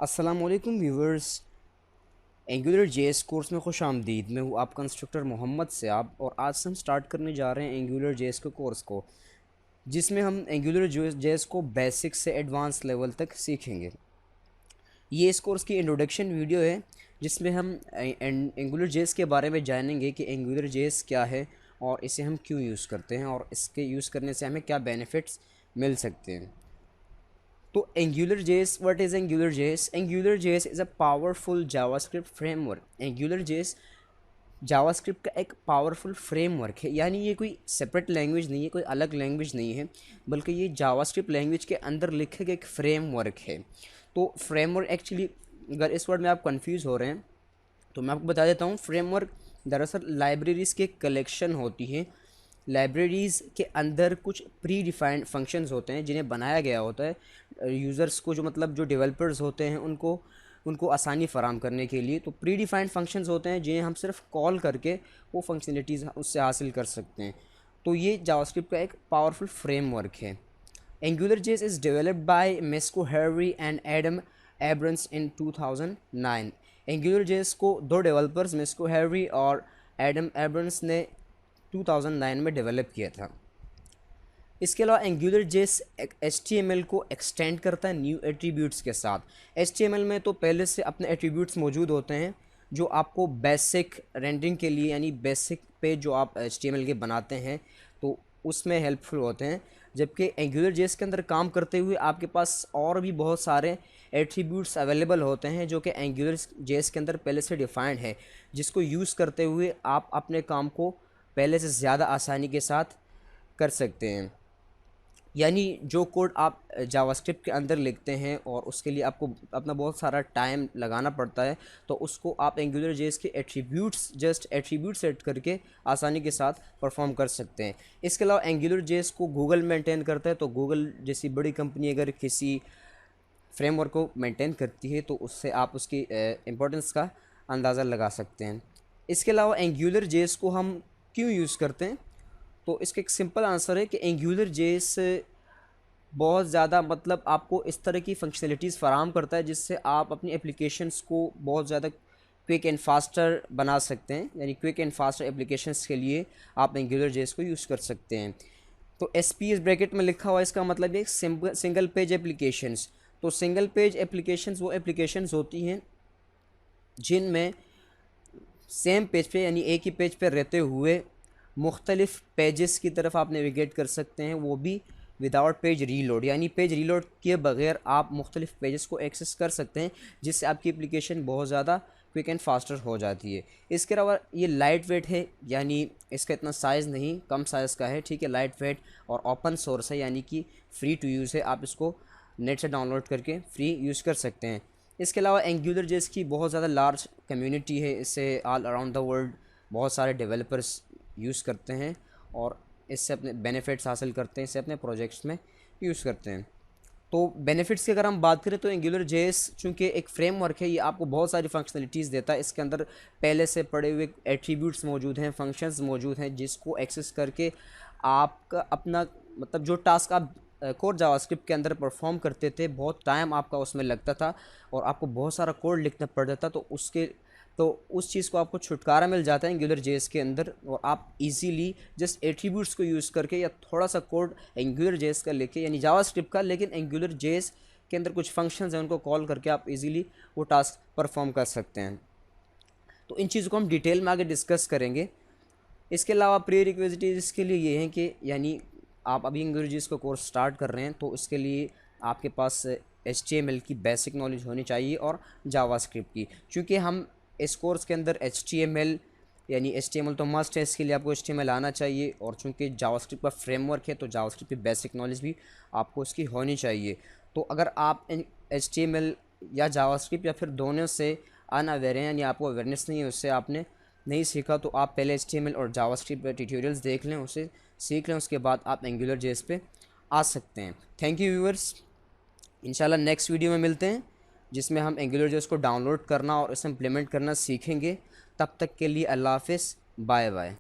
अस्सलाम वालेकुम viewers. Angular JS course में खुश आमदीद। मैं हूँ आपका इंस्ट्रक्टर मोहम्मद सयाब और आज से हम स्टार्ट करने जा रहे हैं एंगुलर जेएस के कोर्स को, जिसमें हम एंगुलर जेएस को बेसिक से एडवांस लेवल तक सीखेंगे। ये इस कोर्स की इंट्रोडक्शन वीडियो है जिसमें हम एंगुलर जेएस के बारे में जानेंगे कि एंगुलर जेएस क्या है और इसे हम क्यों यूज़ करते हैं और इसके यूज़ करने से हमें क्या बेनिफिट्स मिल सकते हैं। तो angular JS, what is angular JS? Angular JS is a powerful JavaScript framework. Angular JS JavaScript का एक पावरफुल फ्रेमवर्क है, यानी ये कोई सेपरेट लैंग्वेज नहीं है, कोई अलग लैंग्वेज नहीं है, बल्कि ये जावास्क्रिप्ट लैंग्वेज के अंदर लिखे गए एक फ्रेमवर्क है। तो फ्रेमवर्क एक्चुअली, अगर इस वर्ड में आप कंफ्यूज हो रहे हैं तो मैं आपको बता देता हूँ। फ्रेमवर्क दरअसल लाइब्रेरीज़ के कलेक्शन होती है। लाइब्रेरीज़ के अंदर कुछ प्री डिफाइंड फंक्शंस होते हैं जिन्हें बनाया गया होता है यूज़र्स को, जो मतलब जो डेवलपर्स होते हैं उनको उनको आसानी फ़राम करने के लिए। तो प्री डिफाइंड फंक्शंस होते हैं जिन्हें हम सिर्फ कॉल करके वो फंक्शनलिटीज़ उससे हासिल कर सकते हैं। तो ये जावास्क्रिप्ट का एक पावरफुल फ्रेमवर्क है। AngularJS is developed by Mesco Harry and Adam Abrams in 2009। AngularJS को दो डेवलपर्स मेस्को हैरी और एडम एब्रम्स ने 2009 में डेवलप किया था। इसके अलावा AngularJS HTML को एक्सटेंड करता है न्यू एट्रीब्यूट्स के साथ। HTML में तो पहले से अपने एट्रीब्यूट्स मौजूद होते हैं जो आपको बेसिक रेंडरिंग के लिए, यानी बेसिक पेज जो आप HTML के बनाते हैं तो उसमें हेल्पफुल होते हैं। जबकि AngularJS के अंदर काम करते हुए आपके पास और भी बहुत सारे एट्रीब्यूट्स अवेलेबल होते हैं जो कि AngularJS के अंदर पहले से डिफाइंड है, जिसको यूज़ करते हुए आप अपने काम को पहले से ज़्यादा आसानी के साथ कर सकते हैं। यानी जो कोड आप जावास्क्रिप्ट के अंदर लिखते हैं और उसके लिए आपको अपना बहुत सारा टाइम लगाना पड़ता है, तो उसको आप AngularJS के एट्रीब्यूट्स, जस्ट एट्रीब्यूट सेट करके आसानी के साथ परफॉर्म कर सकते हैं। इसके अलावा AngularJS को गूगल मेंटेन करता है, तो गूगल जैसी बड़ी कंपनी अगर किसी फ्रेमवर्क को मेंटेन करती है तो उससे आप उसकी इम्पोर्टेंस का अंदाज़ा लगा सकते हैं। इसके अलावा AngularJS को हम क्यों यूज़ करते हैं? तो इसका एक सिंपल आंसर है कि AngularJS बहुत ज़्यादा मतलब आपको इस तरह की फंक्शनलिटीज़ फ़राहम करता है जिससे आप अपनी एप्लीकेशंस को बहुत ज़्यादा क्विक एंड फास्टर बना सकते हैं। यानी क्विक एंड फास्टर एप्लीकेशंस के लिए आप AngularJS को यूज़ कर सकते हैं। तो SPS ब्रैकेट में लिखा हुआ इसका मतलब है सिंगल पेज एप्लीकेशंस। तो सिंगल पेज एप्लीकेशंस वो एप्लीकेशंस होती हैं जिनमें सेम पेज पे, यानी एक ही पेज पे रहते हुए मुख्तलिफ़ पेजेस की तरफ आप नेविगेट कर सकते हैं, वो भी विदाउट पेज रीलोड। यानी पेज रीलोड किए बगैर आप मुख्तलिफ़ पेजेस को एक्सेस कर सकते हैं, जिससे आपकी एप्लीकेशन बहुत ज़्यादा क्विक एंड फास्टर हो जाती है। इसके अलावा ये लाइट वेट है, यानी इसका इतना साइज़ नहीं, कम साइज़ का है, ठीक है, लाइट वेट, और ओपन सोर्स है, यानी कि फ्री टू यूज़ है, आप इसको नेट से डाउनलोड करके फ्री यूज़ कर सकते हैं। इसके अलावा AngularJS की बहुत ज़्यादा लार्ज कम्युनिटी है, इससे ऑल अराउंड द वर्ल्ड बहुत सारे डेवलपर्स यूज़ करते हैं और इससे अपने बेनिफिट्स हासिल करते हैं, इससे अपने प्रोजेक्ट्स में यूज़ करते हैं। तो बेनिफिट्स की अगर हम बात करें तो AngularJS चूँकि एक फ्रेमवर्क है, ये आपको बहुत सारी फंक्शनलिटीज़ देता है। इसके अंदर पहले से पड़े हुए एट्रीब्यूट्स मौजूद हैं, फंक्शंस मौजूद हैं, जिसको एक्सेस करके आपका अपना मतलब जो टास्क आप कोर जावास्क्रिप्ट के अंदर परफॉर्म करते थे, बहुत टाइम आपका उसमें लगता था और आपको बहुत सारा कोड लिखना पड़ता था, तो उस चीज़ को आपको छुटकारा मिल जाता है AngularJS के अंदर, और आप इजीली जस्ट एट्रीब्यूट्स को यूज़ करके या थोड़ा सा कोड AngularJS का लेके, यानी जावास्क्रिप्ट का, लेकिन AngularJS के अंदर कुछ फंक्शंस हैं उनको कॉल करके आप इजीली वो टास्क परफॉर्म कर सकते हैं। तो इन चीज़ों को हम डिटेल में आगे डिस्कस करेंगे। इसके अलावा प्री रिक्विजिटीज़ इसके लिए ये हैं कि यानी आप अभी AngularJS का कोर्स स्टार्ट कर रहे हैं तो इसके लिए आपके पास HTML की बेसिक नॉलेज होनी चाहिए और जावास्क्रिप्ट की। चूँकि हम इस कोर्स के अंदर HTML, यानी HTML तो मस्ट है, इसके लिए आपको HTML आना चाहिए, और चूँकि जावास्क्रिप्ट का फ्रेमवर्क है तो जावास्क्रिप्ट की बेसिक नॉलेज भी आपको इसकी होनी चाहिए। तो अगर आप HTML या जावास्क्रिप्ट या फिर दोनों से अनअवेयर हैं, यानी आपको अवेयरनेस नहीं है, उससे आपने नहीं सीखा, तो आप पहले HTML और जावास्क्रिप्ट पे ट्यूटोरियल्स देख लें, उसे सीख लें, उसके बाद आप AngularJS पे आ सकते हैं। Thank you viewers. इंशाल्लाह नेक्स्ट वीडियो में मिलते हैं जिसमें हम AngularJS को डाउनलोड करना और इसे इम्प्लीमेंट करना सीखेंगे। तब तक के लिए अल्लाह हाफ़िज़, बाय बाय।